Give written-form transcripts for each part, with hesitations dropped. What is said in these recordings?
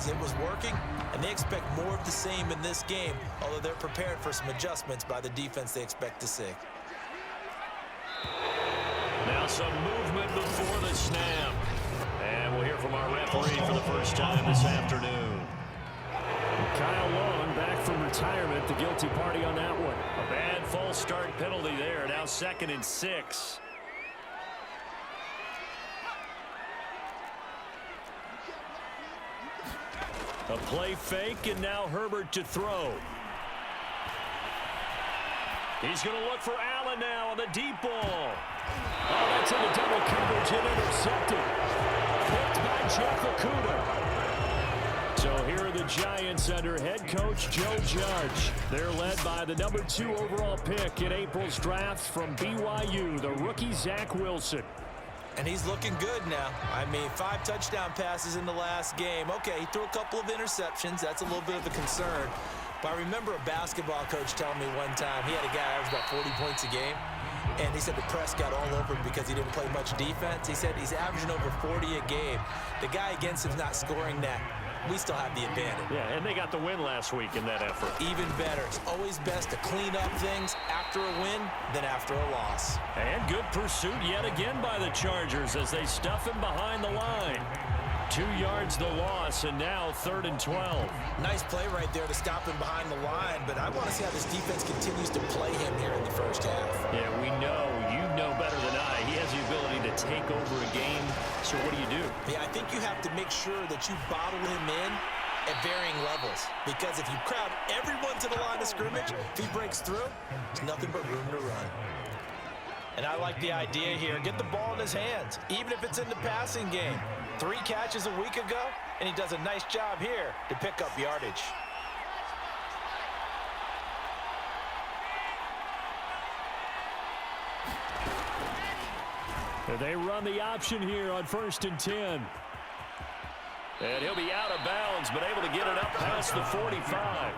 because it was working, and they expect more of the same in this game, although they're prepared for some adjustments by the defense they expect to see. Now some movement before the snap. And we'll hear from our referee for the first time this afternoon. Kyle Long back from retirement, the guilty party on that one. A bad false start penalty there. Now 2nd and 6. A play fake, and now Herbert to throw. He's going to look for Allen now on the deep ball. Oh, that's into double coverage and intercepted. Picked by Jeff Okudah. So here are the Giants under head coach Joe Judge. They're led by the number 2 overall pick in April's draft from BYU, the rookie Zach Wilson. And he's looking good now. I mean, 5 touchdown passes in the last game. Okay, he threw a couple of interceptions. That's a little bit of a concern. But I remember a basketball coach telling me one time he had a guy average about 40 points a game. And he said the press got all over him because he didn't play much defense. He said he's averaging over 40 a game. The guy against him's not scoring that. We still have the advantage. Yeah, and they got the win last week in that effort. Even better. It's always best to clean up things after a win than after a loss. And good pursuit yet again by the Chargers as they stuff him behind the line. 2 yards the loss, and now 3rd and 12. Nice play right there to stop him behind the line, but I want to see how this defense continues to play him here in the first half. Yeah, we know. You know better than I. He has the ability to take over a game, so what do? Yeah, I think you have to make sure that you bottle him in at varying levels, because if you crowd everyone to the line of scrimmage, if he breaks through, there's nothing but room to run. And I like the idea here. Get the ball in his hands, even if it's in the passing game. 3 catches a week ago, and he does a nice job here to pick up yardage. They run the option here on 1st and 10. And he'll be out of bounds, but able to get it up past the 45.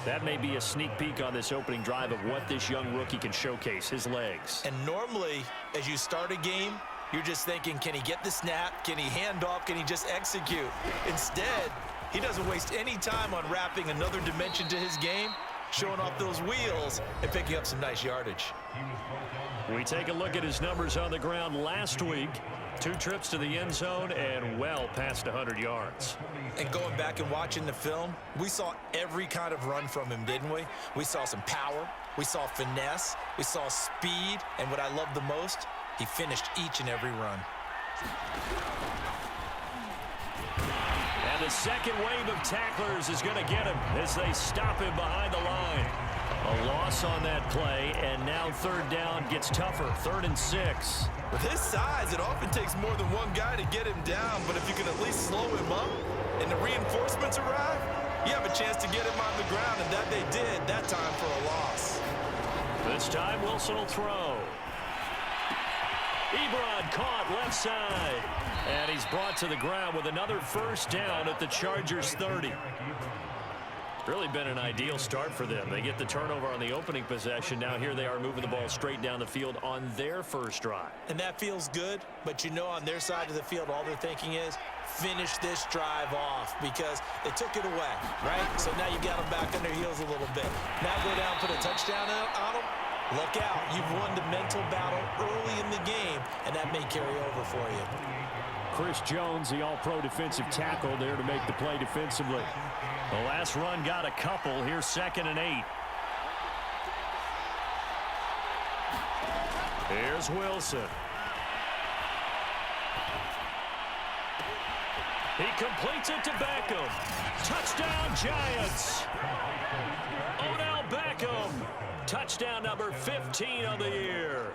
That may be a sneak peek on this opening drive of what this young rookie can showcase, his legs. And normally, as you start a game, you're just thinking, can he get the snap? Can he hand off? Can he just execute? Instead, he doesn't waste any time on wrapping another dimension to his game, showing off those wheels and picking up some nice yardage. We take a look at his numbers on the ground last week. 2 trips to the end zone and well past 100 yards. And going back and watching the film, we saw every kind of run from him, didn't we? We saw some power, we saw finesse, we saw speed, and what I love the most, he finished each and every run. And the second wave of tacklers is going to get him as they stop him behind the line. A loss on that play, and now 3rd down gets tougher. 3rd and 6. With his size, it often takes more than one guy to get him down, but if you can at least slow him up and the reinforcements arrive, you have a chance to get him on the ground, and that they did that time for a loss. This time Wilson will throw. Ebron caught left side, and he's brought to the ground with another 1st down at the Chargers 30. Really been an ideal start for them. They get the turnover on the opening possession. Now here they are moving the ball straight down the field on their first drive. And that feels good, but you know on their side of the field all they're thinking is finish this drive off because they took it away, right? So now you got them back on their heels a little bit. Now go down, put a touchdown on them. Look out. You've won the mental battle early in the game, and that may carry over for you. Chris Jones, the all-pro defensive tackle, there to make the play defensively. The last run got a couple. Here's 2nd and 8. Here's Wilson. He completes it to Beckham. Touchdown, Giants. Odell Beckham. Touchdown number 15 of the year.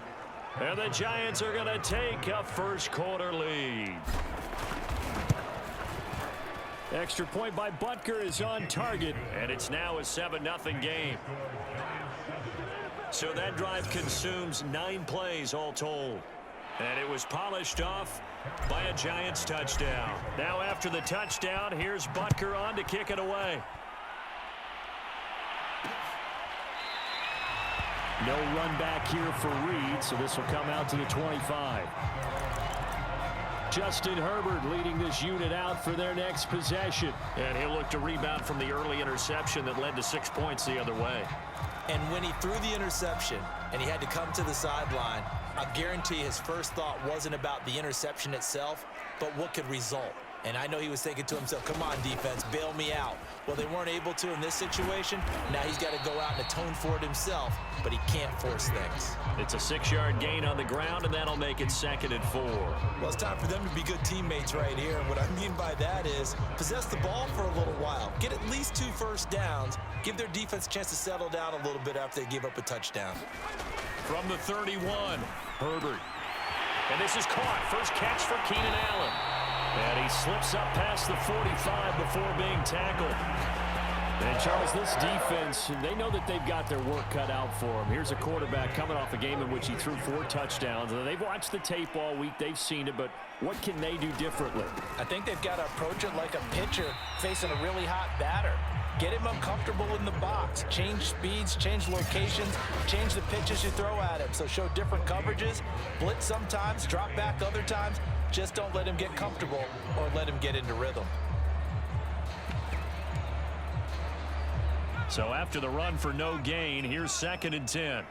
And the Giants are going to take a 1st quarter lead. Extra point by Butker is on target. And it's now a 7-0 game. So that drive consumes 9 plays all told. And it was polished off by a Giants touchdown. Now after the touchdown, here's Butker on to kick it away. No run back here for Reed, so this will come out to the 25. Justin Herbert leading this unit out for their next possession. And he'll look to rebound from the early interception that led to 6 points the other way. And when he threw the interception and he had to come to the sideline, I guarantee his first thought wasn't about the interception itself, but what could result. And I know he was thinking to himself, come on, defense, bail me out. Well, they weren't able to in this situation. Now he's got to go out and atone for it himself, but he can't force things. It's a 6-yard gain on the ground, and that'll make it 2nd and 4. Well, it's time for them to be good teammates right here. And what I mean by that is possess the ball for a little while. Get at least 2 first downs. Give their defense a chance to settle down a little bit after they give up a touchdown. From the 31, Herbert. And this is caught. First catch for Keenan Allen. And he slips up past the 45 before being tackled. And, Charles, this defense, they know that they've got their work cut out for them. Here's a quarterback coming off a game in which he threw 4 touchdowns. And they've watched the tape all week. They've seen it, but what can they do differently? I think they've got to approach it like a pitcher facing a really hot batter. Get him uncomfortable in the box. Change speeds, change locations, change the pitches you throw at him. So show different coverages, blitz sometimes, drop back other times. Just don't let him get comfortable or let him get into rhythm. So after the run for no gain, here's 2nd and 10.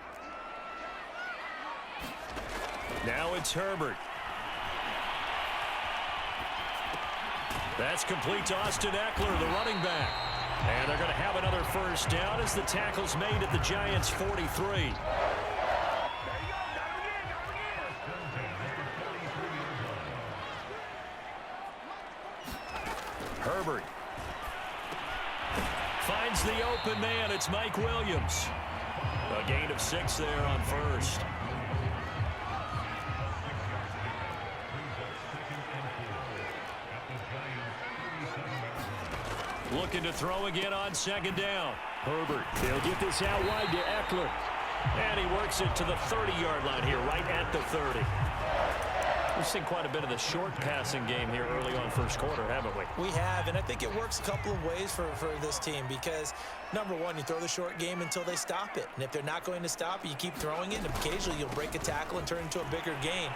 Now it's Herbert. That's complete to Austin Eckler, the running back. And they're going to have another first down as the tackle's made at the Giants' 43. Herbert finds the open man. It's Mike Williams. A gain of 6 there on first. Looking to throw again on 2nd down. Herbert, they'll get this out wide to Eckler. And he works it to the 30-yard line here, right at the 30. We've seen quite a bit of the short passing game here early on first quarter, haven't we? We have, and I think it works a couple of ways for this team because, number one, you throw the short game until they stop it. And if they're not going to stop it, you keep throwing it, and occasionally you'll break a tackle and turn it into a bigger gain.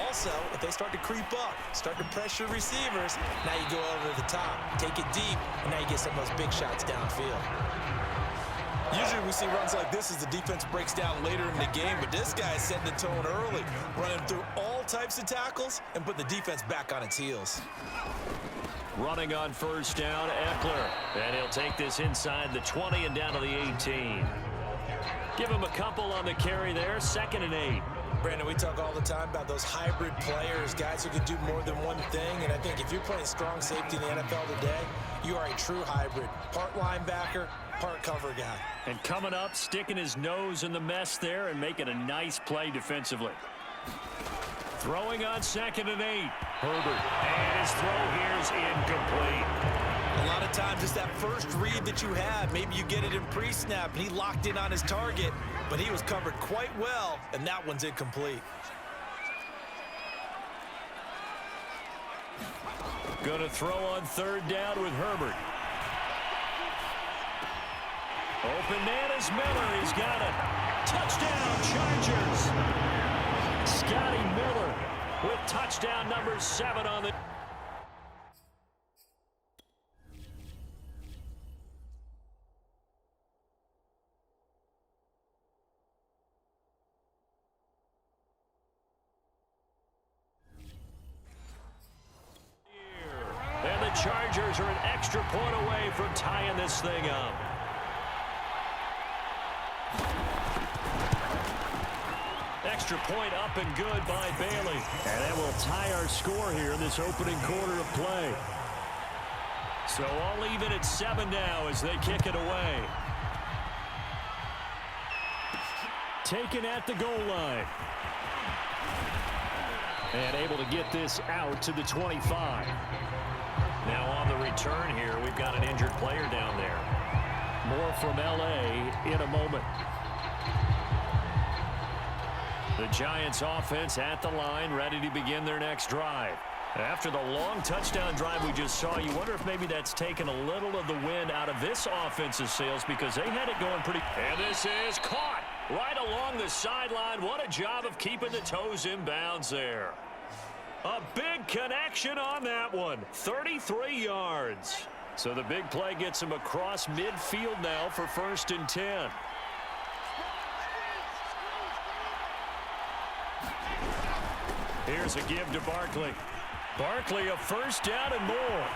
Also, if they start to creep up, start to pressure receivers, now you go over the top, take it deep, and now you get some of those big shots downfield. Usually we see runs like this as the defense breaks down later in the game, but this guy is setting the tone early, running through all types of tackles and put the defense back on its heels. Running on first down, Eckler. And he'll take this inside the 20 and down to the 18. Give him a couple on the carry there, 2nd and 8. Brandon, we talk all the time about those hybrid players, guys who can do more than one thing, and I think if you're playing strong safety in the NFL today, you are a true hybrid. Part linebacker, part cover guy. And coming up, sticking his nose in the mess there and making a nice play defensively. Throwing on 2nd and 8. Herbert. And his throw here is incomplete. A lot of times it's that first read that you have. Maybe you get it in pre-snap, and he locked in on his target, but he was covered quite well, and that one's incomplete. Going to throw on 3rd down with Herbert. Open man is Miller. He's got it. Touchdown, Chargers. Scotty Miller with touchdown number 7 on the... And the Chargers are an extra point away from tying this thing up. Extra point up and good by Bailey. And that will tie our score here in this opening quarter of play. So all even at 7 now as they kick it away. Taken at the goal line. And able to get this out to the 25. Now on the return here, we've got an injured player down there. More from L.A. in a moment. The Giants offense at the line, ready to begin their next drive. After the long touchdown drive we just saw, you wonder if maybe that's taken a little of the wind out of this offensive sails because they had it going pretty. And this is caught right along the sideline. What a job of keeping the toes in bounds there. A big connection on that one. 33 yards. So the big play gets him across midfield now for 1st and 10. Here's a give to Barkley. Barkley, a 1st down and more.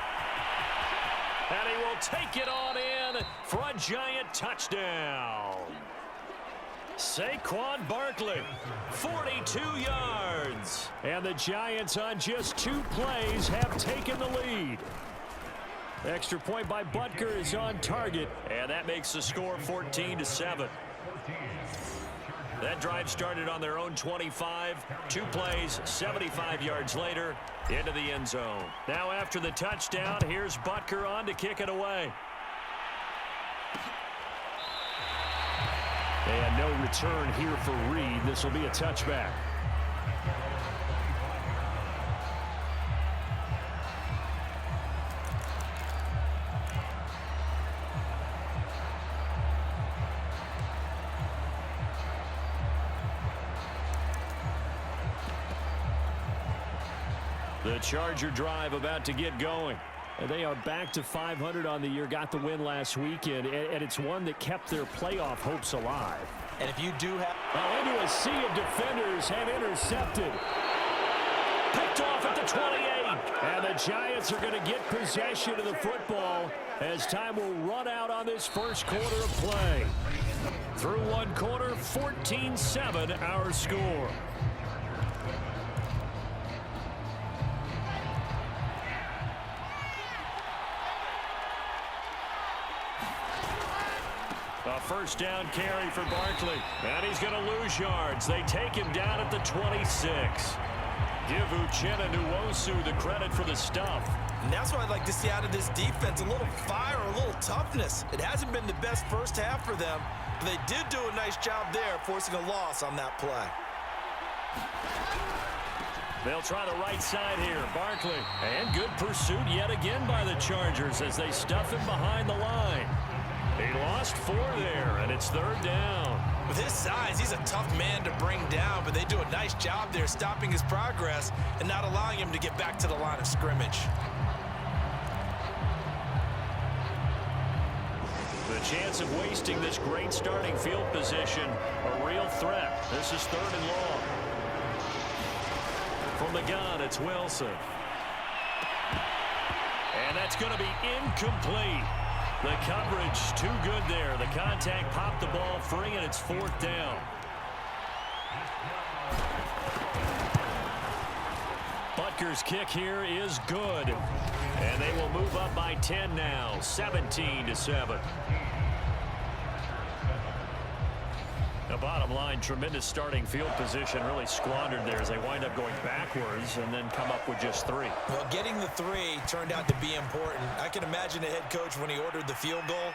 And he will take it on in for a giant touchdown. Saquon Barkley, 42 yards. And the Giants on just 2 plays have taken the lead. Extra point by Butker is on target. And that makes the score 14-7. That drive started on their own 25. 2 plays, 75 yards later, into the end zone. Now after the touchdown, here's Butker on to kick it away. And no return here for Reed. This will be a touchback. The Charger drive about to get going. They are back to 500 on the year, got the win last weekend, and it's one that kept their playoff hopes alive. And if you do have... Into a sea of defenders have intercepted. Picked off at the 28. And the Giants are going to get possession of the football as time will run out on this first quarter of play. Through one quarter, 14-7 our score. A 1st down carry for Barkley. And he's going to lose yards. They take him down at the 26. Give Uchenna Nwosu the credit for the stuff. And that's what I'd like to see out of this defense. A little fire, a little toughness. It hasn't been the best first half for them, but they did do a nice job there, forcing a loss on that play. They'll try the right side here. Barkley. And good pursuit yet again by the Chargers as they stuff him behind the line. He lost 4 there, and it's 3rd down. With his size, he's a tough man to bring down, but they do a nice job there stopping his progress and not allowing him to get back to the line of scrimmage. The chance of wasting this great starting field position, a real threat. This is 3rd and long. From the gun, it's Wilson. And that's going to be incomplete. The coverage too good there. The contact popped the ball free, and it's 4th down. Butker's kick here is good. And they will move up by 10 now, 17-7. The bottom line, tremendous starting field position, really squandered there as they wind up going backwards and then come up with just 3. Well, getting the 3 turned out to be important. I can imagine the head coach when he ordered the field goal.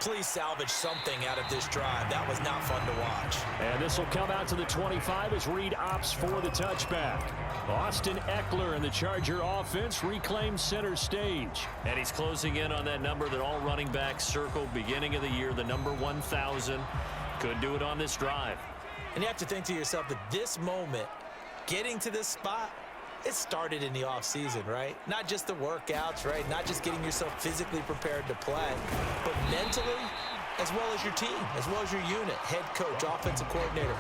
Please salvage something out of this drive. That was not fun to watch. And this will come out to the 25 as Reed opts for the touchback. Austin Eckler and the Charger offense reclaim center stage. And he's closing in on that number that all running backs circled beginning of the year, the number 1,000. Could do it on this drive. And you have to think to yourself that this moment, getting to this spot, it started in the offseason, right? Not just the workouts, right? Not just getting yourself physically prepared to play, but mentally, as well as your team, as well as your unit, head coach, offensive coordinator.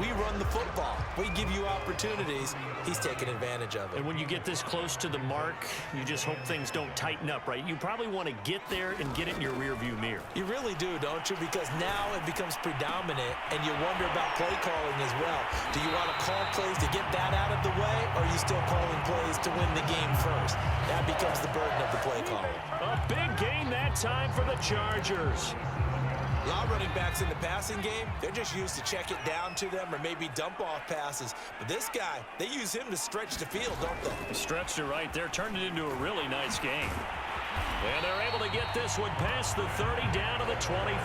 We run the football. We give you opportunities. He's taking advantage of it. And when you get this close to the mark, you just hope things don't tighten up, right? You probably want to get there and get it in your rearview mirror. You really do, don't you? Because now it becomes predominant, and you wonder about play calling as well. Do you want to call plays to get that out of the way, or are you still calling plays to win the game first? That becomes the burden of the play calling. A big gain that time for the Chargers. A lot of running backs in the passing game, they're just used to check it down to them or maybe dump off passes. But this guy, they use him to stretch the field, don't they? He stretched it right there, turned it into a really nice game. And they're able to get this one past the 30 down to the 25.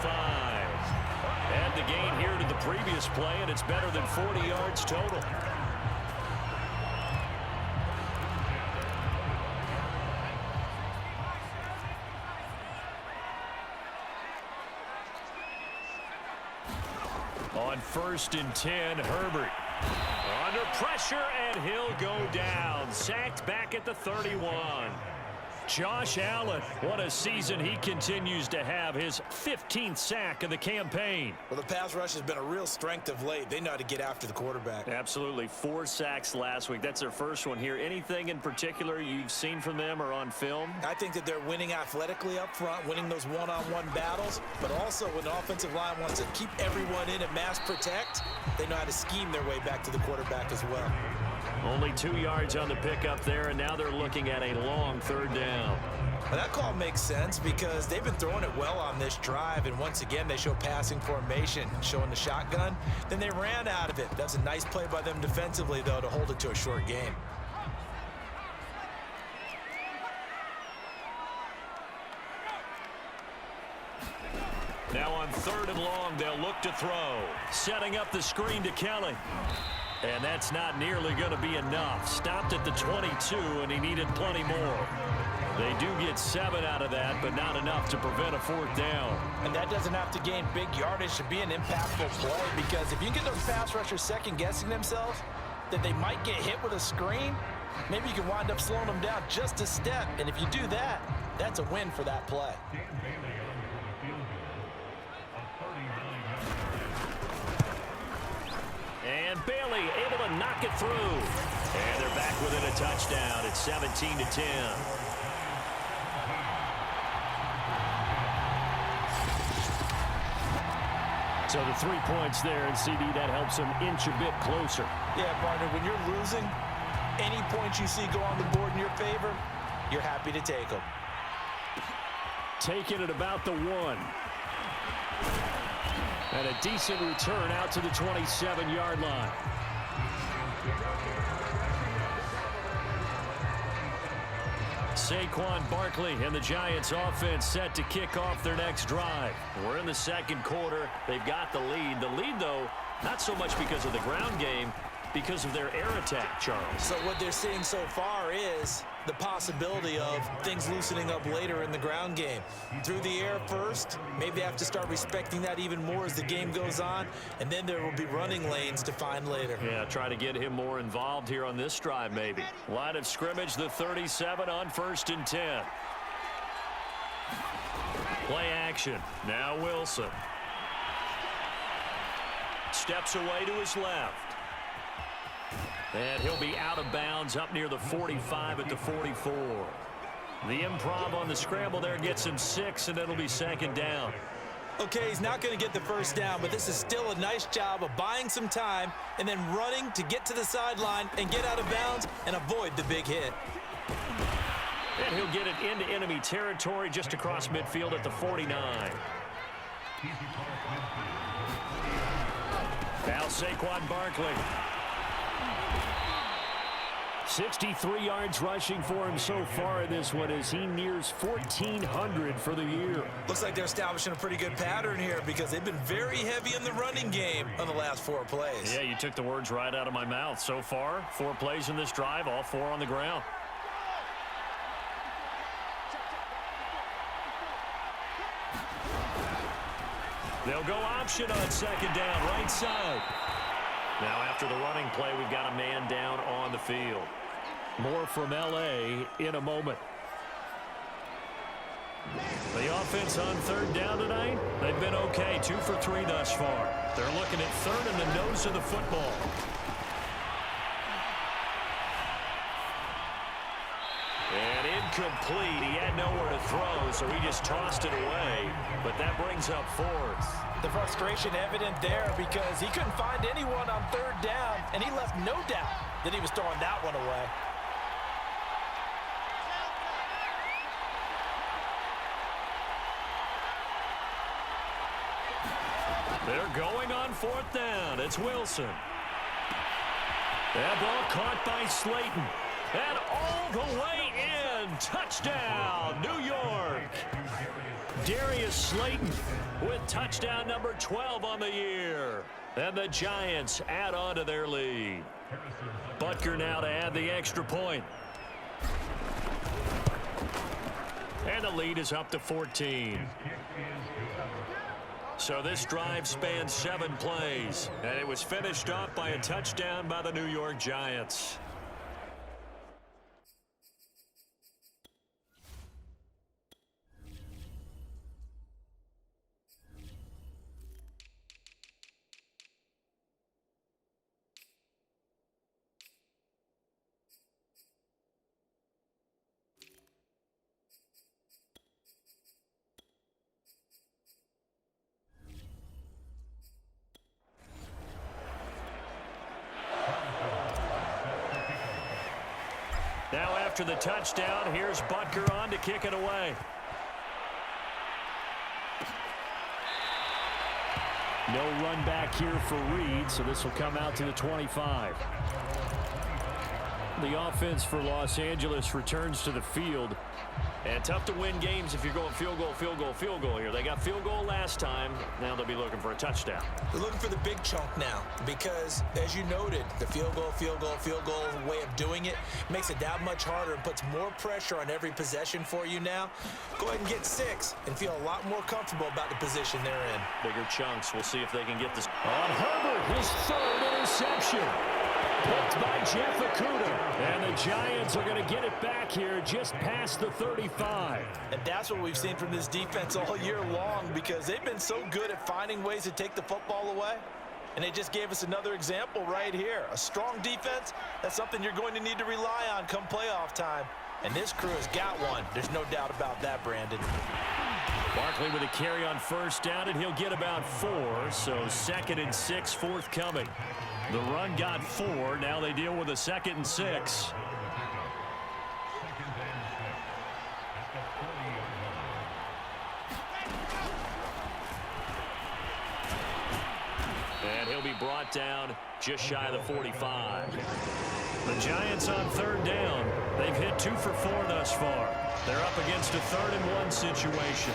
Add the gain here to the previous play, and it's better than 40 yards total. On 1st and 10, Herbert Under pressure, and he'll go down. Sacked back at the 31. Josh Allen, what a season he continues to have. His 15th sack of the campaign. Well, the pass rush has been a real strength of late. They know how to get after the quarterback. Absolutely. 4 sacks last week. That's their first one here. Anything in particular you've seen from them or on film? I think that they're winning athletically up front, winning those one-on-one battles, but also when the offensive line wants to keep everyone in and mass protect, they know how to scheme their way back to the quarterback as well. Only 2 yards on the pickup there, and now they're looking at a long 3rd down. Well, that call makes sense because they've been throwing it well on this drive, and once again, they show passing formation, showing the shotgun. Then they ran out of it. That's a nice play by them defensively, though, to hold it to a short game. Now on 3rd and long, they'll look to throw. Setting up the screen to Kelly. And that's not nearly going to be enough. Stopped at the 22, and he needed plenty more. They do get 7 out of that, but not enough to prevent a 4th down. And that doesn't have to gain big yardage to be an impactful play, because if you get those pass rushers second-guessing themselves, that they might get hit with a screen, maybe you can wind up slowing them down just a step. And if you do that, that's a win for that play. And Bailey able to knock it through. And they're back within a touchdown. It's 17-10. So the 3 points there, and CD, that helps them inch a bit closer. Yeah, partner, when you're losing, any points you see go on the board in your favor, you're happy to take them. Taking it about the 1. And a decent return out to the 27-yard line. Saquon Barkley and the Giants offense set to kick off their next drive. We're in the 2nd quarter. They've got the lead. The lead, though, not so much because of the ground game, because of their air attack, Charles. So what they're seeing so far is the possibility of things loosening up later in the ground game. Through the air first, maybe they have to start respecting that even more as the game goes on, and then there will be running lanes to find later. Yeah, try to get him more involved here on this drive, maybe. Line of scrimmage, the 37 on 1st and 10. Play action. Now Wilson. Steps away to his left. And he'll be out of bounds up near the 45 at the 44. The improv on the scramble there gets him 6, and it'll be 2nd down. Okay, he's not going to get the 1st down, but this is still a nice job of buying some time and then running to get to the sideline and get out of bounds and avoid the big hit. And he'll get it into enemy territory just across midfield at the 49. Now Saquon Barkley. 63 yards rushing for him so far in this one as he nears 1,400 for the year. Looks like they're establishing a pretty good pattern here because they've been very heavy in the running game on the last 4 plays. Yeah, you took the words right out of my mouth. So far, 4 plays in this drive, all 4 on the ground. They'll go option on 2nd down, right side. Now after the running play, we've got a man down on the field. More from L.A. in a moment. The offense on 3rd down tonight, they've been okay. 2 for 3 thus far. They're looking at 3rd and the nose of the football. And incomplete. He had nowhere to throw, so he just tossed it away. But that brings up 4th. The frustration evident there because he couldn't find anyone on 3rd down, and he left no doubt that he was throwing that one away. They're going on 4th down. It's Wilson. That ball caught by Slayton. And all the way in. Touchdown, New York. Darius Slayton with touchdown number 12 on the year. And the Giants add on to their lead. Butker now to add the extra point. And the lead is up to 14. So this drive spans 7 plays, and it was finished off by a touchdown by the New York Giants. Now after the touchdown, here's Butker on to kick it away. No run back here for Reed, so this will come out to the 25. The offense for Los Angeles returns to the field. And tough to win games if you're going field goal, field goal, field goal here. They got field goal last time. Now they'll be looking for a touchdown. They're looking for the big chunk now because, as you noted, the field goal way of doing it makes it that much harder and puts more pressure on every possession for you now. Go ahead and get 6 and feel a lot more comfortable about the position they're in. Bigger chunks. We'll see if they can get this. On Herbert, his 3rd interception. Picked by Jeff Okudah. And the Giants are going to get it back here just past the 35. And that's what we've seen from this defense all year long because they've been so good at finding ways to take the football away. And they just gave us another example right here. A strong defense, that's something you're going to need to rely on come playoff time. And this crew has got one. There's no doubt about that, Brandon. Barkley with a carry on 1st down, and he'll get about 4. So 2nd and 6 forthcoming. The run got 4. Now they deal with a 2nd and 6. And he'll be brought down just shy of the 45. The Giants on 3rd down. They've hit 2 for 4 thus far. They're up against a 3rd and 1 situation.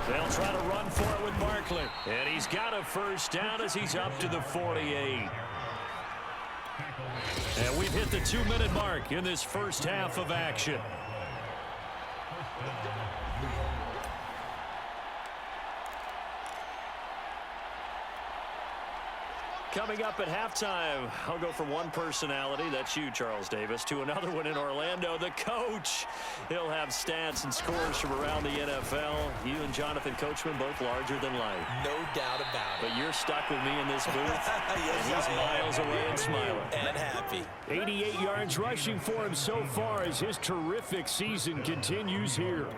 They'll try to run for it with Barkley. And he's got a 1st down as he's up to the 48. And we've hit the 2-minute mark in this first half of action. Coming up at halftime, I'll go from one personality, that's you, Charles Davis, to another one in Orlando, the coach. He'll have stats and scores from around the NFL. You and Jonathan Coachman both larger than life. No doubt about it. But you're stuck with me in this booth, Yes, and he's miles away and smiling. And happy. 88 yards rushing for him so far as his terrific season continues here.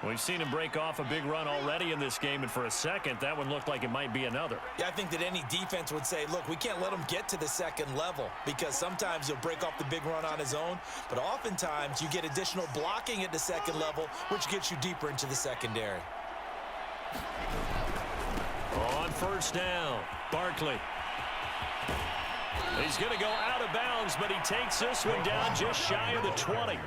We've seen him break off a big run already in this game, and for a second, that one looked like it might be another. Yeah, I think that any defense would say, look, we can't let him get to the 2nd level because sometimes he'll break off the big run on his own, but oftentimes you get additional blocking at the 2nd level, which gets you deeper into the secondary. On 1st down, Barkley. He's going to go out of bounds, but he takes this one down just shy of the 20.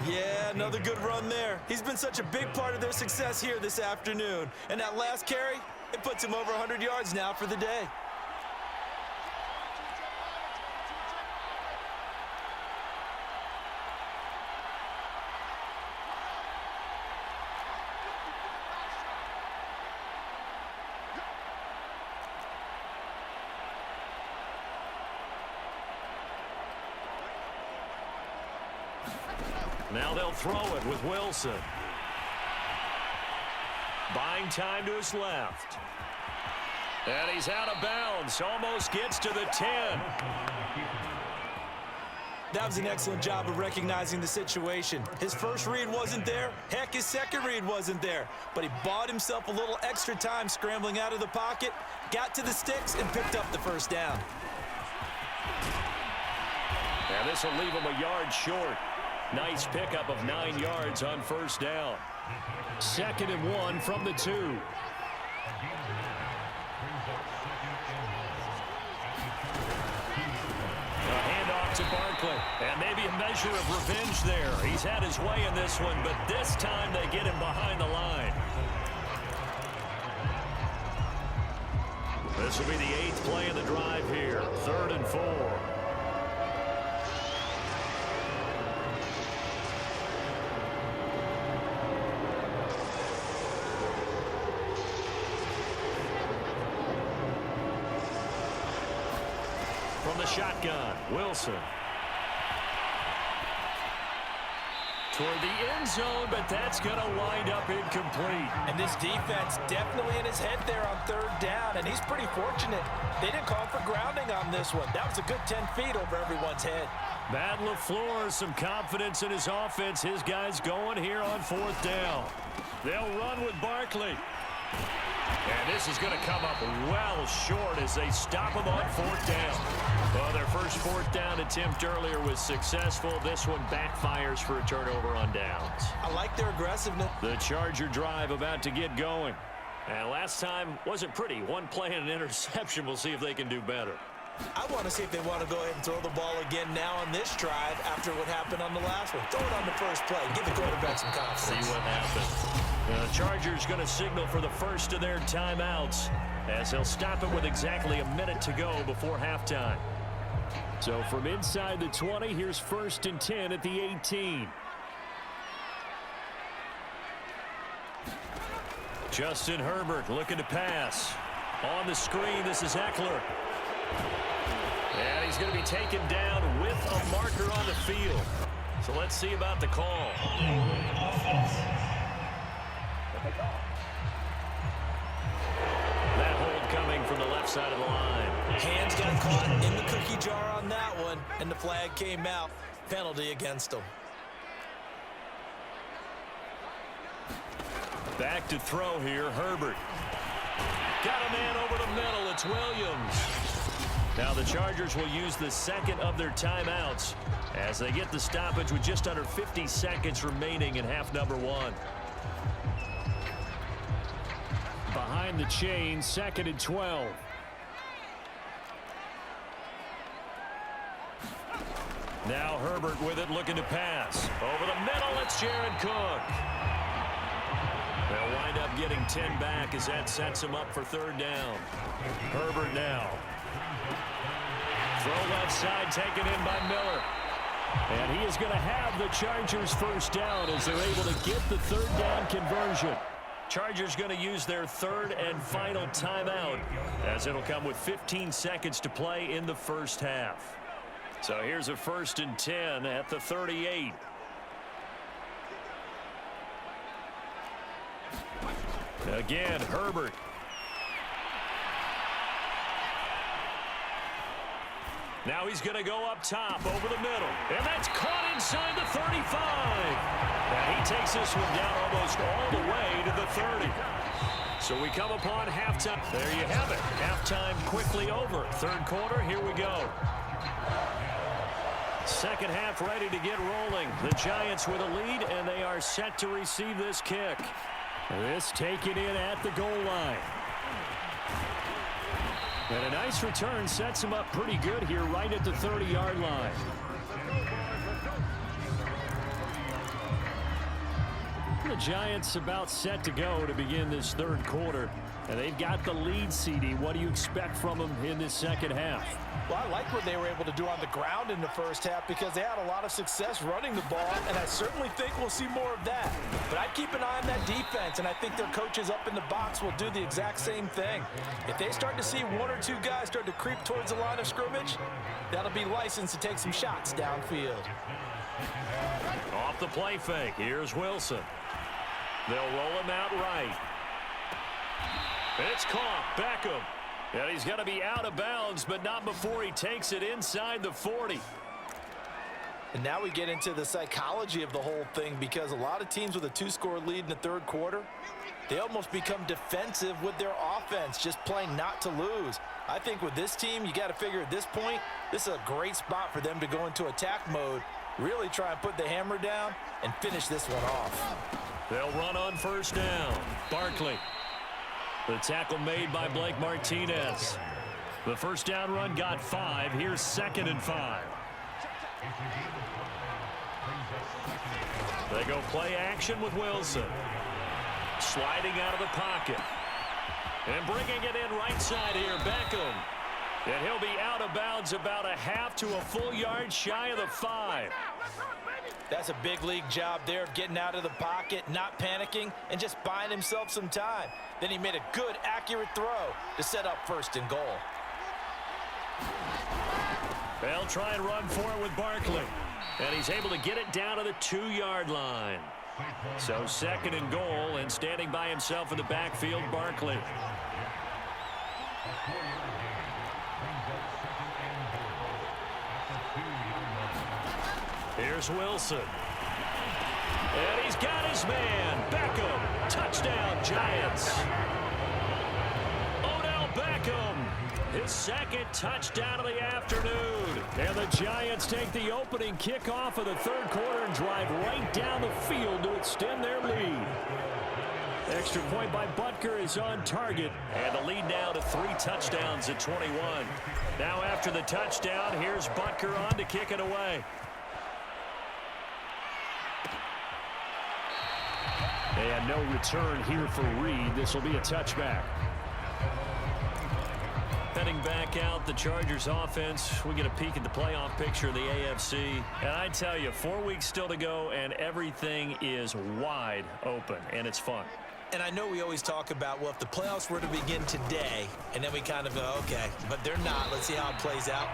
Yeah, another good run there. He's been such a big part of their success here this afternoon. And that last carry, it puts him over 100 yards now for the day. Now they'll throw it with Wilson. Buying time to his left. And he's out of bounds. Almost gets to the 10. That was an excellent job of recognizing the situation. His first read wasn't there. Heck, his second read wasn't there. But he bought himself a little extra time scrambling out of the pocket, got to the sticks, and picked up the 1st down. And this will leave him a yard short. Nice pickup of 9 yards on 1st down. 2nd and 1 from the 2. A handoff to Barkley. And maybe a measure of revenge there. He's had his way in this one, but this time they get him behind the line. This will be the 8th play of the drive here. 3rd and 4. shotgun. Wilson. Toward the end zone, but that's going to wind up incomplete. And this defense definitely in his head there on third down, and he's pretty fortunate. They didn't call for grounding on this one. That was a good 10 feet over everyone's head. Matt LaFleur, some confidence in his offense. His guys going here on fourth down. They'll run with Barkley. And this is going to come up well short as they stop him on fourth down. Well, their first fourth down attempt earlier was successful. This one backfires for a turnover on downs. I like their aggressiveness. The Charger drive about to get going. And last time wasn't pretty. One play and an interception. We'll see if they can do better. I want to see if they want to go ahead and throw the ball again now on this drive after what happened on the last one. Throw it on the first play. Give the quarterback some confidence. See what happens. The Chargers going to signal for the first of their timeouts as they'll stop it with exactly a minute to go before halftime. So from inside the 20, here's 1st and 10 at the 18. Justin Herbert looking to pass. On the screen, this is Eckler. And he's going to be taken down with a marker on the field. So let's see about the call. That hold coming from the left side of the line. Hands got caught in the cookie jar on that one, and the flag came out. Penalty against them. Back to throw here, Herbert. Got a man over the middle. It's Williams. Now the Chargers will use the second of their timeouts as they get the stoppage with just under 50 seconds remaining in half number one. Behind the chain, 2nd and 12. Now Herbert with it, looking to pass. Over the middle, it's Jared Cook. They'll wind up getting 10 back as that sets him up for third down. Herbert now. Throw left side, taken in by Miller. And he is going to have the Chargers first down as they're able to get the third down conversion. Chargers going to use their third and final timeout as it'll come with 15 seconds to play in the first half. So here's a 1st and 10 at the 38. Again, Herbert. Now he's going to go up top over the middle. And that's caught inside the 35. And he takes this one down almost all the way to the 30. So we come upon halftime. There you have it. Halftime quickly over. Third quarter, here we go. Second half ready to get rolling. The Giants with a lead, and they are set to receive this kick. This taken in at the goal line. And a nice return sets him up pretty good here right at the 30-yard line. The Giants about set to go to begin this third quarter. And they've got the lead, CD. What do you expect from them in this second half? Well, I like what they were able to do on the ground in the first half because they had a lot of success running the ball, and I certainly think we'll see more of that. But I'd keep an eye on that defense, and I think their coaches up in the box will do the exact same thing. If they start to see one or two guys start to creep towards the line of scrimmage, that'll be licensed to take some shots downfield. Off the play fake, here's Wilson. They'll roll him out right. It's caught. Beckham. And he's going to be out of bounds, but not before he takes it inside the 40. And now we get into the psychology of the whole thing because a lot of teams with a two-score lead in the third quarter, they almost become defensive with their offense, just playing not to lose. I think with this team, you got to figure at this point, this is a great spot for them to go into attack mode, really try and put the hammer down and finish this one off. They'll run on first down. Barkley. The tackle made by Blake Martinez. The first down run got 5. Here's 2nd and 5. They go play action with Wilson. Sliding out of the pocket. And bringing it in right side here, Beckham. And he'll be out of bounds about a half to a full yard shy of the 5. That's a big league job there, getting out of the pocket, not panicking, and just buying himself some time. Then he made a good, accurate throw to set up 1st and goal. They'll try and run for it with Barkley. And he's able to get it down to the 2-yard line. So 2nd and goal, and standing by himself in the backfield, Barkley. Here's Wilson. And he's got his man. Beckham. Touchdown, Giants. Odell Beckham. His 2nd touchdown of the afternoon. And the Giants take the opening kickoff of the 3rd quarter and drive right down the field to extend their lead. Extra point by Butker is on target. And the lead now to 3 touchdowns at 21. Now after the touchdown, here's Butker on to kick it away. They had no return here for Reed. This will be a touchback. Heading back out, the Chargers offense. We get a peek at the playoff picture of the AFC. And I tell you, 4 weeks still to go, and everything is wide open, and it's fun. And I know we always talk about, well, if the playoffs were to begin today, and then we kind of go, okay, but they're not. Let's see how it plays out.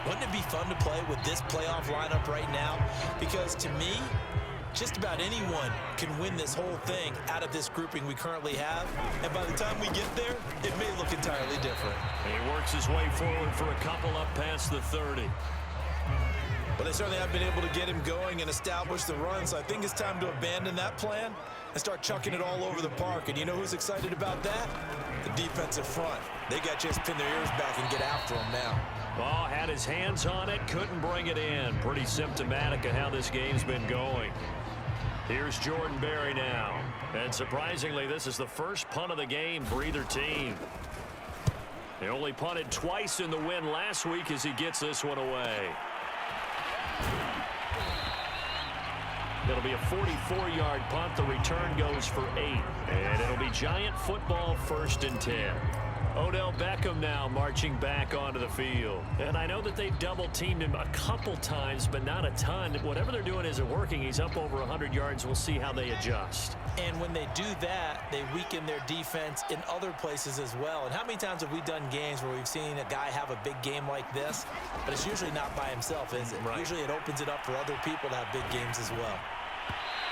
Wouldn't it be fun to play with this playoff lineup right now? Because to me, just about anyone can win this whole thing out of this grouping we currently have. And by the time we get there, it may look entirely different. He works his way forward for a couple up past the 30. But they certainly have been able to get him going and establish the run. So I think it's time to abandon that plan and start chucking it all over the park. And you know who's excited about that? The defensive front. They got a chance to pin their ears back and get after him now. Ball had his hands on it, couldn't bring it in. Pretty symptomatic of how this game's been going. Here's Jordan Berry now. And surprisingly, this is the first punt of the game for either team. They only punted twice in the win last week as he gets this one away. It'll be a 44-yard punt. The return goes for 8. And it'll be Giant football, 1st and 10. Odell Beckham now marching back onto the field. And I know that they've double-teamed him a couple times, but not a ton. Whatever they're doing isn't working. He's up over 100 yards. We'll see how they adjust. And when they do that, they weaken their defense in other places as well. And how many times have we done games where we've seen a guy have a big game like this, but it's usually not by himself, is it? Right. Usually it opens it up for other people to have big games as well.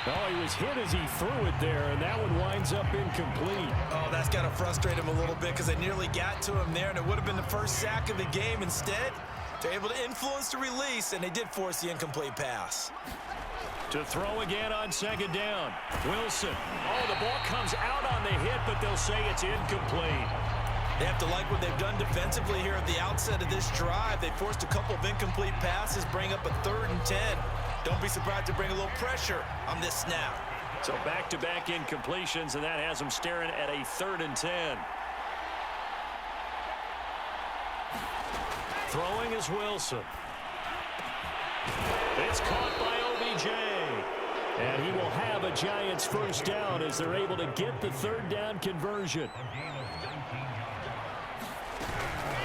Oh, he was hit as he threw it there, and that one winds up incomplete. Oh, that's got to frustrate him a little bit because they nearly got to him there, and it would have been the first sack of the game. Instead, they're able to influence the release, and they did force the incomplete pass. To throw again on 2nd down. Wilson. Oh, the ball comes out on the hit, but they'll say it's incomplete. They have to like what they've done defensively here at the outset of this drive. They forced a couple of incomplete passes, bring up a 3rd and 10. Don't be surprised to bring a little pressure on this snap. So back-to-back incompletions, and that has them staring at a 3rd and 10. Throwing is Wilson. It's caught by OBJ. And he will have a Giants 1st down as they're able to get the 3rd down conversion.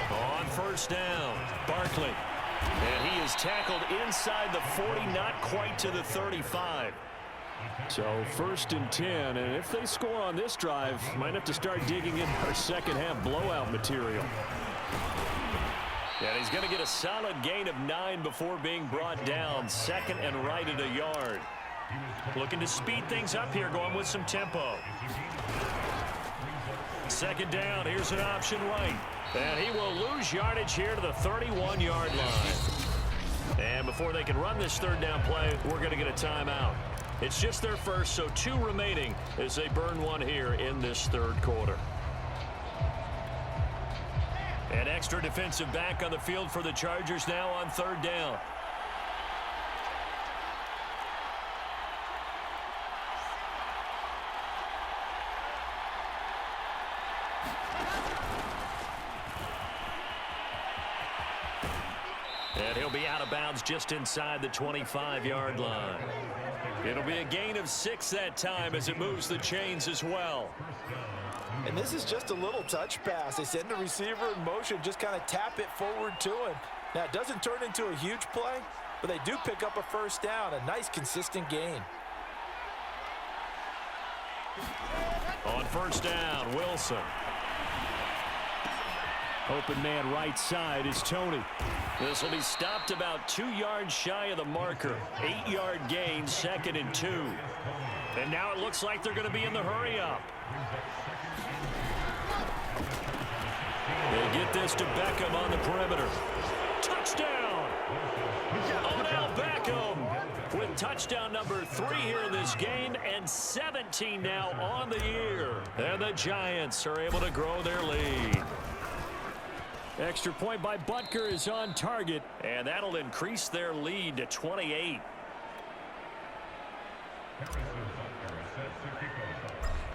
On 1st down, Barkley. And he is tackled inside the 40, not quite to the 35. So 1st and 10, and if they score on this drive, might have to start digging in our second-half blowout material. And he's going to get a solid gain of 9 before being brought down. 2nd and right at a yard. Looking to speed things up here, going with some tempo. 2nd down, here's an option right. And he will lose yardage here to the 31-yard line. And before they can run this 3rd down play, we're going to get a timeout. It's just their first, so 2 remaining as they burn one here in this 3rd quarter. An extra defensive back on the field for the Chargers now on 3rd down. And he'll be out of bounds just inside the 25-yard line. It'll be a gain of 6 that time as it moves the chains as well. And this is just a little touch pass. They send the receiver in motion, just kind of tap it forward to him. Now, it doesn't turn into a huge play, but they do pick up a 1st down, a nice, consistent gain. On 1st down, Wilson. Open man right side is Tony. This will be stopped about 2 yards shy of the marker. 8-yard gain, 2nd and 2. And now it looks like they're going to be in the hurry-up. They get this to Beckham on the perimeter. Touchdown! Odell Beckham with touchdown number 3 here in this game, and 17 now on the year. And the Giants are able to grow their lead. Extra point by Butker is on target. And that'll increase their lead to 28.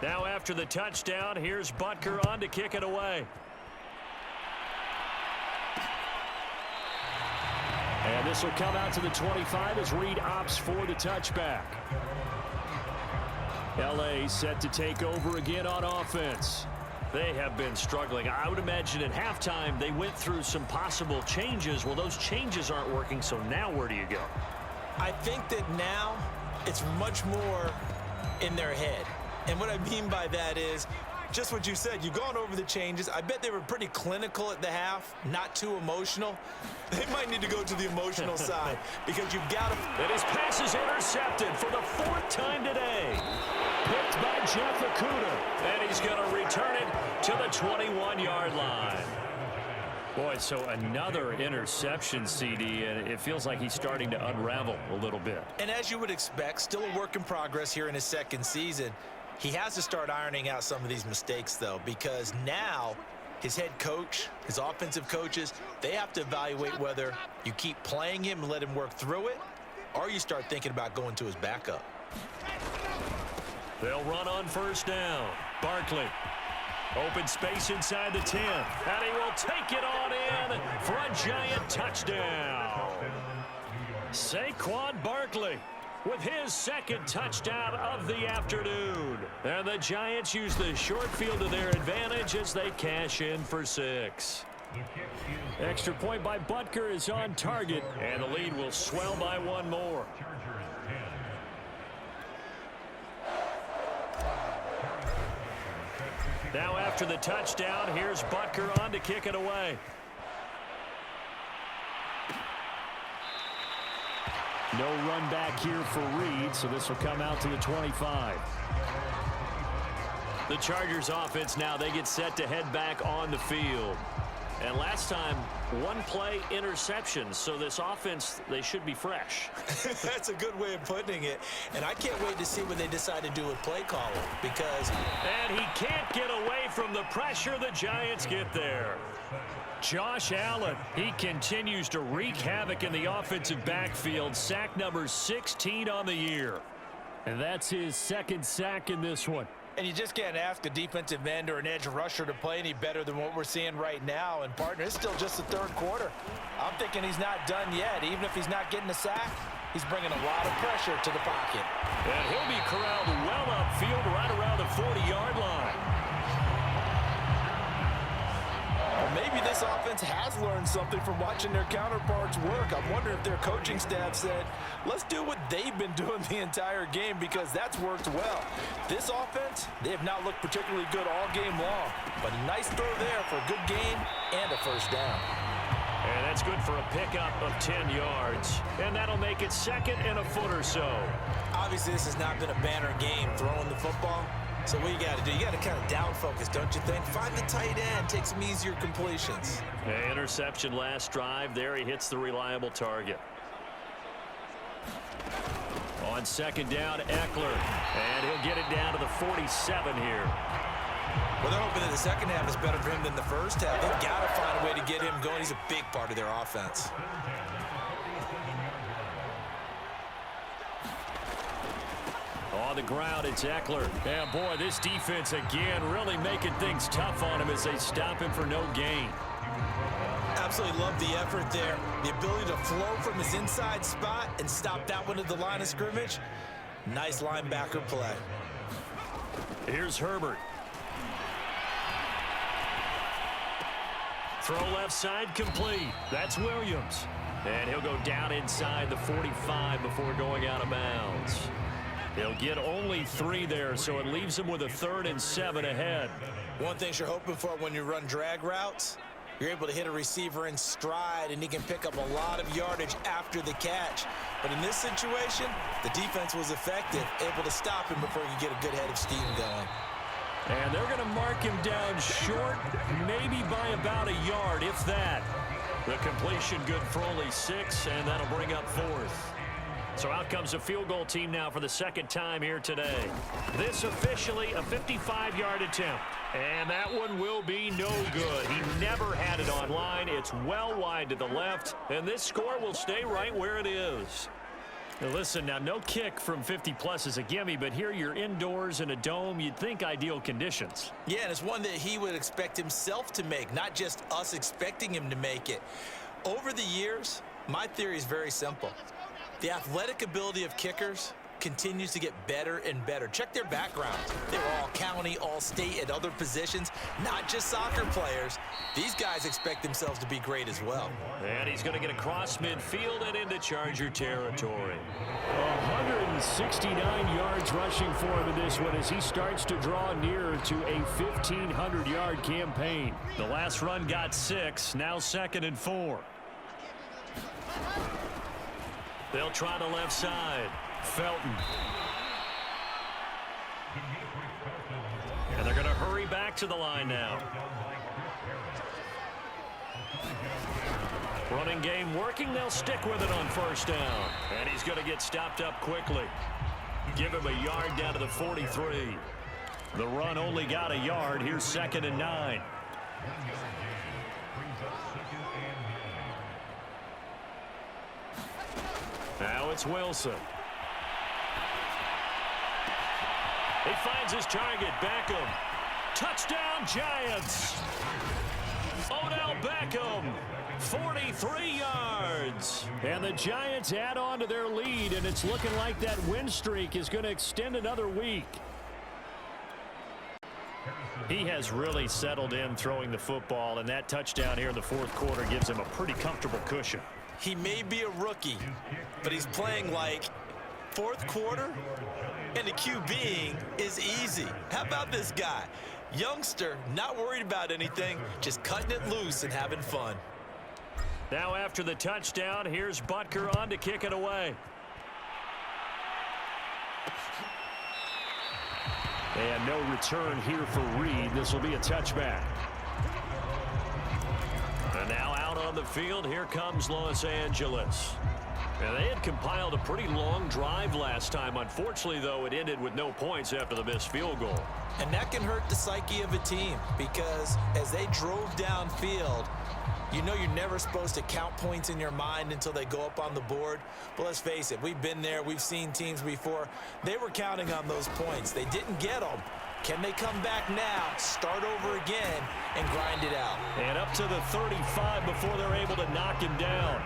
Now after the touchdown, here's Butker on to kick it away. And this will come out to the 25 as Reed opts for the touchback. L.A. set to take over again on offense. They have been struggling. I would imagine at halftime they went through some possible changes. Well, those changes aren't working, so now where do you go? I think that now it's much more in their head. And what I mean by that is just what you said. You've gone over the changes. I bet they were pretty clinical at the half, not too emotional. They might need to go to the emotional side because you've got to. And his pass is intercepted for the 4th time today. Picked by Jeff Okudah. And he's going to return it to the 21-yard line. Boy, so another interception, CD, and it feels like he's starting to unravel a little bit. And as you would expect, still a work in progress here in his 2nd season. He has to start ironing out some of these mistakes, though, because now his head coach, his offensive coaches, they have to evaluate whether you keep playing him and let him work through it, or you start thinking about going to his backup. They'll run on 1st down. Barkley. Open space inside the 10. And he will take it on in for a Giant touchdown. Saquon Barkley with his 2nd touchdown of the afternoon. And the Giants use the short field to their advantage as they cash in for 6. Extra point by Butker is on target. And the lead will swell by 1 more. Now after the touchdown, here's Butker on to kick it away. No run back here for Reed, so this will come out to the 25. The Chargers offense now, they get set to head back on the field. And last time, 1 play interception, so this offense, they should be fresh. That's a good way of putting it. And I can't wait to see what they decide to do with play calling because. And he can't get away from the pressure. The Giants get there. Josh Allen, he continues to wreak havoc in the offensive backfield. Sack number 16 on the year. And that's his 2nd sack in this one. And you just can't ask a defensive end or an edge rusher to play any better than what we're seeing right now. And, partner, it's still just the 3rd quarter. I'm thinking he's not done yet. Even if he's not getting a sack, he's bringing a lot of pressure to the pocket. And he'll be corralled well upfield right around the 40-yard line. Maybe this offense has learned something from watching their counterparts work. I'm wondering if their coaching staff said, let's do what they've been doing the entire game because that's worked well. This offense, they have not looked particularly good all game long. But a nice throw there for a good gain and a 1st down. And that's good for a pickup of 10 yards. And that'll make it 2nd and a foot or so. Obviously, this has not been a banner game throwing the football. So what you got to do, you got to kind of down focus, don't you think? Find the tight end, take some easier completions. Interception last drive. There he hits the reliable target. On 2nd down, Eckler. And he'll get it down to the 47 here. Well, they're hoping that the 2nd half is better for him than the 1st half. They've got to find a way to get him going. He's a big part of their offense. On the ground, it's Eckler. And boy, this defense again really making things tough on him as they stop him for no gain. Absolutely love the effort there. The ability to flow from his inside spot and stop that one at the line of scrimmage. Nice linebacker play. Here's Herbert. Throw left side complete. That's Williams. And he'll go down inside the 45 before going out of bounds. He'll get only 3 there, so it leaves him with a 3rd and 7 ahead. One thing you're hoping for when you run drag routes, You're able to hit a receiver in stride, and he can pick up a lot of yardage after the catch. But in this situation, the defense was effective, able to stop him before he could get a good head of steam going. And they're going to mark him down short, maybe by about a yard, if that. The completion good for only 6, and that'll bring up 4th. So out comes a field goal team now for the second time here today. This officially a 55-yard attempt. And that one will be no good. He never had it on line. It's well wide to the left. And this score will stay right where it is. Now listen, now no kick from 50-plus is a gimme, but here you're indoors in a dome. You'd think ideal conditions. Yeah, and it's one that he would expect himself to make, not just us expecting him to make it. Over the years, my theory is very simple. The athletic ability of kickers continues to get better and better. Check their backgrounds. They were all county, all state, at other positions, not just soccer players. These guys expect themselves to be great as well. And he's going to get across midfield and into Charger territory. 169 yards rushing for him in this one as he starts to draw nearer to a 1,500-yard campaign. The last run got 6, now 2nd and 4. They'll try the left side. Felton. And they're going to hurry back to the line now. Running game working. They'll stick with it on 1st down. And he's going to get stopped up quickly. Give him a yard down to the 43. The run only got a yard. Here's 2nd and 9. Now it's Wilson. He finds his target, Beckham. Touchdown, Giants. Odell Beckham, 43 yards. And the Giants add on to their lead, and it's looking like that win streak is going to extend another week. He has really settled in throwing the football, and that touchdown here in the 4th quarter gives him a pretty comfortable cushion. He may be a rookie, but he's playing like 4th quarter, and the QBing is easy. How about this guy? Youngster, not worried about anything, just cutting it loose and having fun. Now after the touchdown, here's Butker on to kick it away. And no return here for Reed. This will be a touchback. And now out on the field, here comes Los Angeles. And they had compiled a pretty long drive last time. Unfortunately, though, it ended with no points after the missed field goal. And that can hurt the psyche of a team because as they drove downfield, you know you're never supposed to count points in your mind until they go up on the board. But let's face it, we've been there. We've seen teams before. They were counting on those points. They didn't get them. Can they come back now, start over again, and grind it out? And up to the 35 before they're able to knock him down.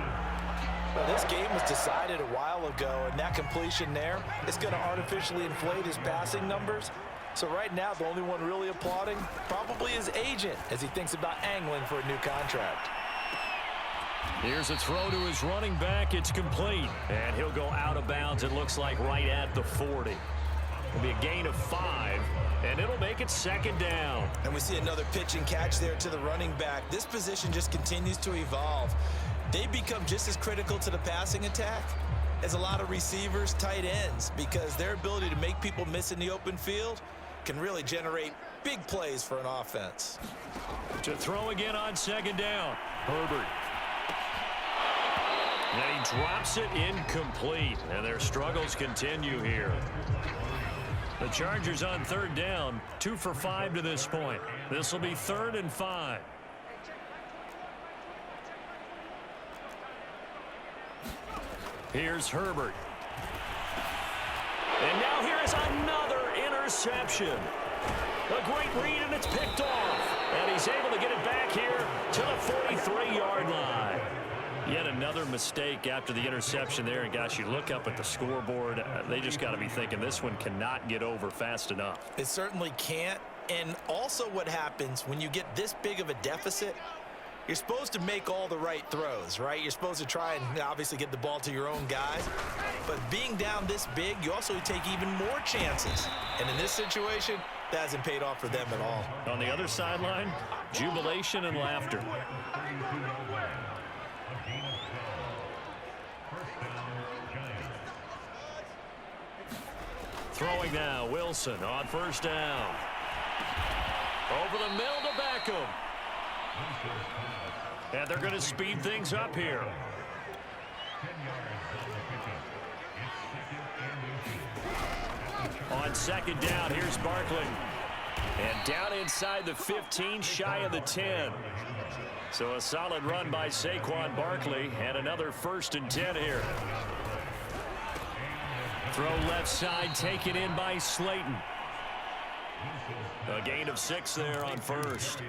Well, this game was decided a while ago, and that completion there is going to artificially inflate his passing numbers. So right now, the only one really applauding probably his agent as he thinks about angling for a new contract. Here's a throw to his running back. It's complete. And he'll go out of bounds, it looks like, right at the 40. It'll be a gain of 5, and it'll make it 2nd down. And we see another pitch and catch there to the running back. This position just continues to evolve. They become just as critical to the passing attack as a lot of receivers, tight ends, because their ability to make people miss in the open field can really generate big plays for an offense. To throw again on 2nd down. Herbert. And he drops it incomplete. And their struggles continue here. The Chargers on 3rd down, 2 for 5 to this point. This will be 3rd and 5. Here's Herbert. And now here is another interception. A great read, and it's picked off. And he's able to get it back here to the 43-yard line. Yet another mistake after the interception there. And, gosh, you look up at the scoreboard. They just got to be thinking this one cannot get over fast enough. It certainly can't. And also what happens when you get this big of a deficit, you're supposed to make all the right throws, right? You're supposed to try and obviously get the ball to your own guys. But being down this big, you also take even more chances. And in this situation, that hasn't paid off for them at all. On the other sideline, jubilation and laughter. Throwing now, Wilson on first down. Over the middle to Beckham. And they're going to speed things up here. On second down, here's Barkley. And down inside the 15, shy of the 10. So a solid run by Saquon Barkley, and another 1st and 10 here. Throw left side, taken in by Slayton. A gain of 6 there on first.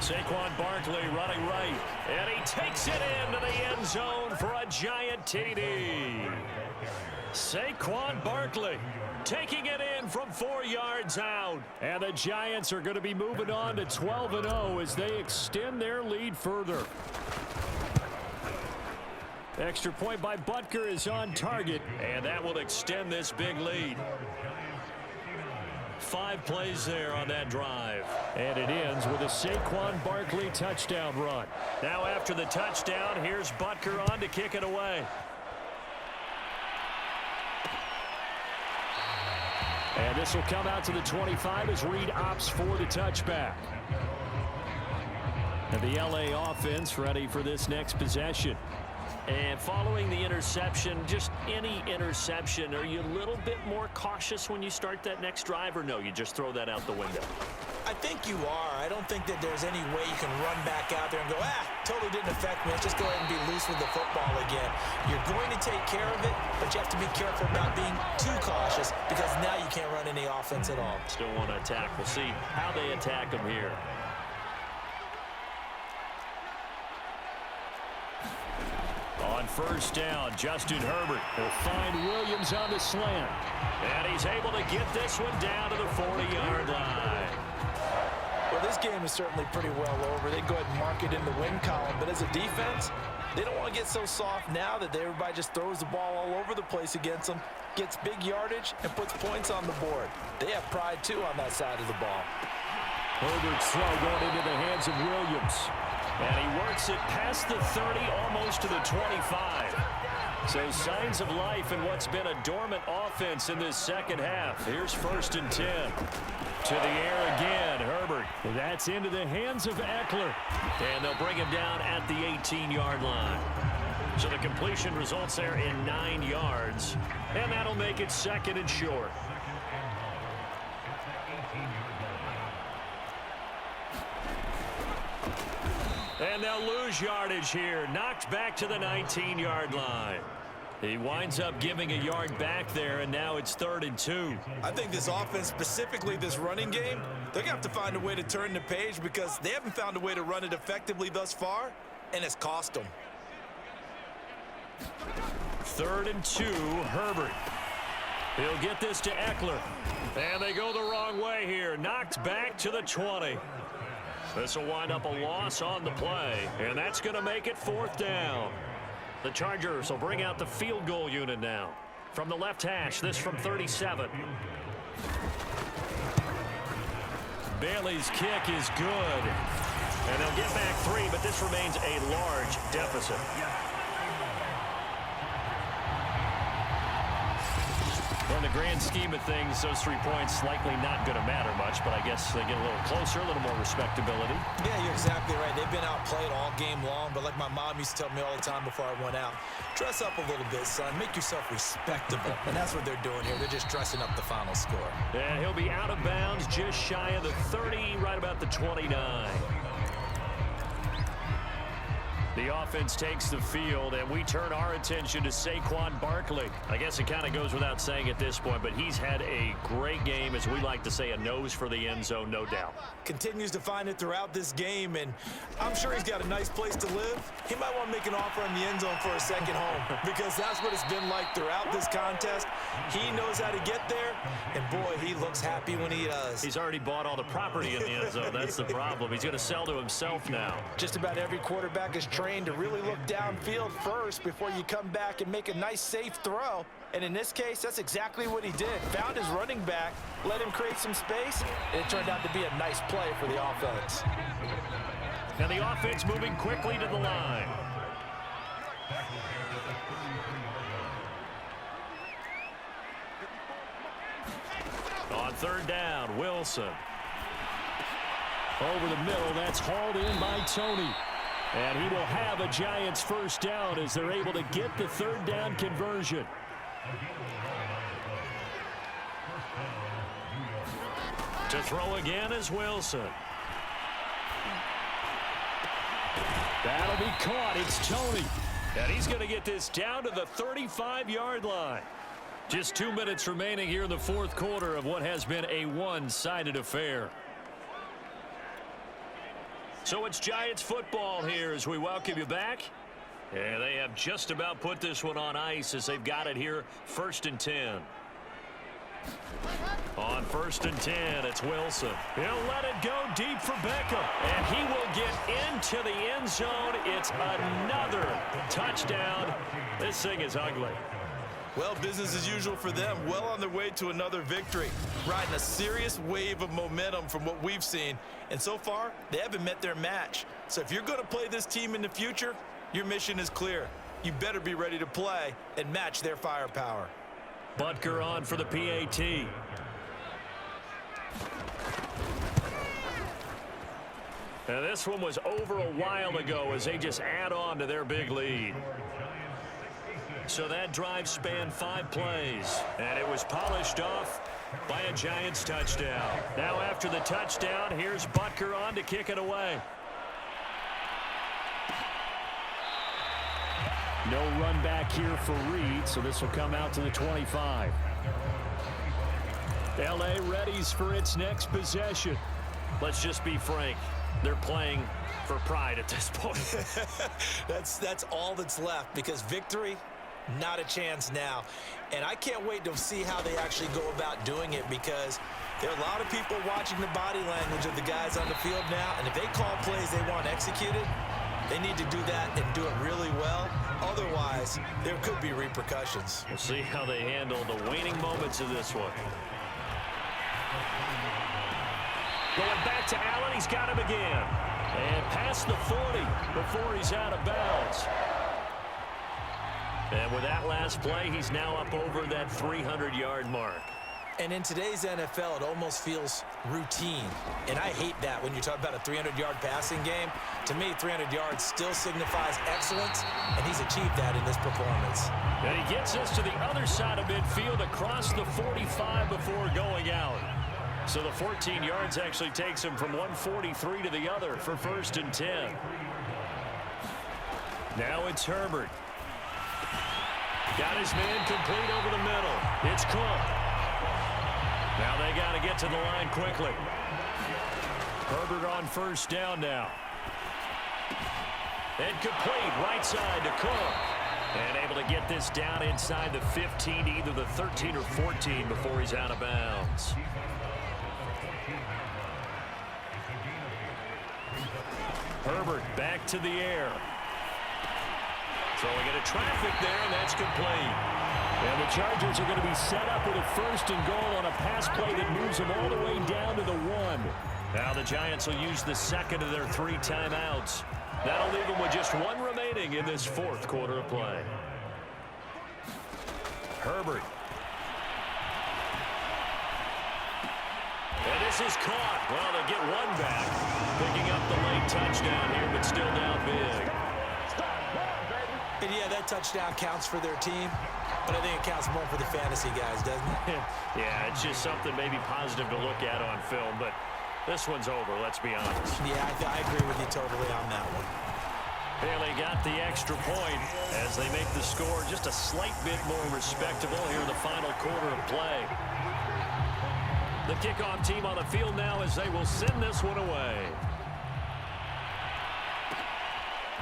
Saquon Barkley running right, and he takes it into the end zone for a giant TD. Saquon Barkley taking it in from 4 yards out. And the Giants are going to be moving on to 12-0 as they extend their lead further. Extra point by Butker is on target, and that will extend this big lead. 5 plays there on that drive. And it ends with a Saquon Barkley touchdown run. Now after the touchdown, here's Butker on to kick it away. And this will come out to the 25 as Reed opts for the touchback. And the LA offense ready for this next possession. And following the interception, just any interception, are you a little bit more cautious when you start that next drive, or no, you just throw that out the window? I think you are. I don't think that there's any way you can run back out there and go, totally didn't affect me. Let's just go ahead and be loose with the football again. You're going to take care of it, but you have to be careful about being too cautious because now you can't run any offense at all. Still want to attack. We'll see how they attack them here. On first down, Justin Herbert will find Williams on the slant. And he's able to get this one down to the 40-yard line. Well, this game is certainly pretty well over. They go ahead and mark it in the win column. But as a defense, they don't want to get so soft now that everybody just throws the ball all over the place against them, gets big yardage, and puts points on the board. They have pride, too, on that side of the ball. Herbert's throw going into the hands of Williams. And he works it past the 30, almost to the 25. So signs of life in what's been a dormant offense in this second half. Here's 1st and 10. To the air again, Herbert. That's into the hands of Eckler. And they'll bring him down at the 18-yard line. So the completion results there in 9 yards. And that'll make it 2nd and short. And they'll lose yardage here. Knocked back to the 19-yard line. He winds up giving a yard back there, and now it's 3rd and 2. I think this offense, specifically this running game, they're going to have to find a way to turn the page because they haven't found a way to run it effectively thus far, and it's cost them. 3rd and 2, Herbert. He'll get this to Eckler. And they go the wrong way here. Knocked back to the 20. This will wind up a loss on the play, and that's going to make it 4th down. The Chargers will bring out the field goal unit now. From the left hash, this from 37. Bailey's kick is good. And they'll get back 3, but this remains a large deficit. In the grand scheme of things, those 3 points likely not going to matter much, but I guess they get a little closer, a little more respectability. Yeah, you're exactly right. They've been outplayed all game long, but like my mom used to tell me all the time before I went out, dress up a little bit, son. Make yourself respectable. And that's what they're doing here. They're just dressing up the final score. And he'll be out of bounds just shy of the 30, right about the 29. The offense takes the field, and we turn our attention to Saquon Barkley. I guess it kind of goes without saying at this point, but he's had a great game, as we like to say, a nose for the end zone, no doubt. Continues to find it throughout this game, and I'm sure he's got a nice place to live. He might want to make an offer in the end zone for a second home because that's what it's been like throughout this contest. He knows how to get there, and boy, he looks happy when he does. He's already bought all the property in the end zone. That's the problem. He's going to sell to himself now. Just about every quarterback is trained trained to really look downfield first before you come back and make a nice, safe throw. And in this case, that's exactly what he did. Found his running back, let him create some space, and it turned out to be a nice play for the offense. Now the offense moving quickly to the line. On third down, Wilson. Over the middle, that's hauled in by Tony. And he will have a Giants first down as they're able to get the third down conversion. To throw again is Wilson. That'll be caught. It's Tony. And he's going to get this down to the 35-yard line. Just 2 minutes remaining here in the fourth quarter of what has been a one-sided affair. So it's Giants football here as we welcome you back. And they have just about put this one on ice as they've got it here, 1st and 10. On 1st and 10, it's Wilson. He'll let it go deep for Beckham. And he will get into the end zone. It's another touchdown. This thing is ugly. Well, business as usual for them. Well on their way to another victory. Riding a serious wave of momentum from what we've seen. And so far, they haven't met their match. So if you're going to play this team in the future, your mission is clear. You better be ready to play and match their firepower. Butker on for the PAT. Now this one was over a while ago as they just add on to their big lead. So that drive spanned 5 plays, and it was polished off by a Giants touchdown. Now after the touchdown, here's Butker on to kick it away. No run back here for Reed, so this will come out to the 25. L.A. readies for its next possession. Let's just be frank. They're playing for pride at this point. That's all that's left because victory, not a chance now. And I can't wait to see how they actually go about doing it because there are a lot of people watching the body language of the guys on the field now. And if they call plays they want executed, they need to do that and do it really well. Otherwise, there could be repercussions. We'll see how they handle the waning moments of this one. Going back to Allen, he's got him again. And past the 40 before he's out of bounds. And with that last play, he's now up over that 300-yard mark. And in today's NFL, it almost feels routine. And I hate that when you talk about a 300-yard passing game. To me, 300 yards still signifies excellence, and he's achieved that in this performance. And he gets us to the other side of midfield across the 45 before going out. So the 14 yards actually takes him from 143 to the other for 1st and 10. Now it's Herbert. Got his man complete over the middle. It's Cook. Now they got to get to the line quickly. Herbert on 1st down now. And complete right side to Cook. And able to get this down inside the 15, either the 13 or 14 before he's out of bounds. Herbert back to the air. Throwing into traffic there, and that's complete. And the Chargers are going to be set up with a 1st and goal on a pass play that moves them all the way down to the 1. Now the Giants will use the 2nd of their 3 timeouts. That'll leave them with just 1 remaining in this 4th quarter of play. Herbert. And this is caught. Well, they get 1 back. Picking up the late touchdown here, but still down big. And yeah, that touchdown counts for their team, but I think it counts more for the fantasy guys, doesn't it? Yeah, it's just something maybe positive to look at on film, but this one's over, let's be honest. Yeah, I agree with you totally on that one. Bailey got the extra point as they make the score just a slight bit more respectable here in the final quarter of play. The kickoff team on the field now as they will send this one away.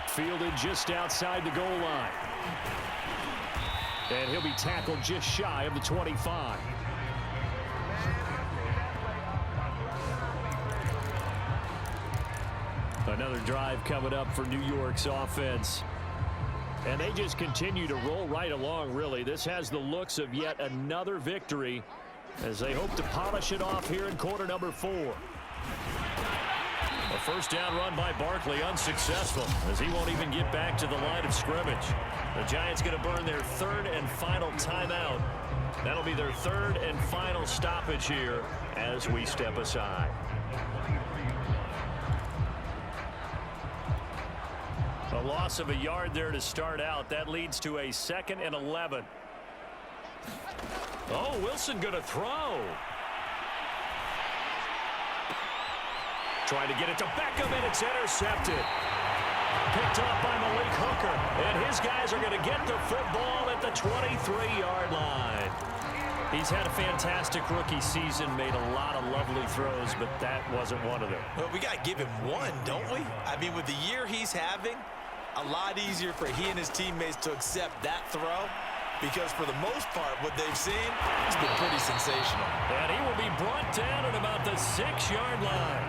Fielded just outside the goal line. And he'll be tackled just shy of the 25. Another drive coming up for New York's offense. And they just continue to roll right along, really. This has the looks of yet another victory as they hope to polish it off here in quarter number 4. A first down run by Barkley unsuccessful as he won't even get back to the line of scrimmage. The Giants going to burn their third and final timeout. That'll be their third and final stoppage here as we step aside. A loss of a yard there to start out. That leads to a 2nd and 11. Oh, Wilson going to throw. Trying to get it to Beckham, and it's intercepted. Picked off by Malik Hooker, and his guys are going to get the football at the 23-yard line. He's had a fantastic rookie season, made a lot of lovely throws, but that wasn't one of them. Well, we got to give him one, don't we? I mean, with the year he's having, a lot easier for he and his teammates to accept that throw, because for the most part, what they've seen has been pretty sensational. And he will be brought down at about the 6-yard line.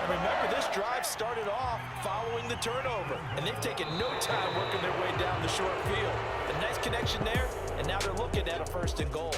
Remember, this drive started off following the turnover, and they've taken no time working their way down the short field. A nice connection there, and now they're looking at a 1st and goal.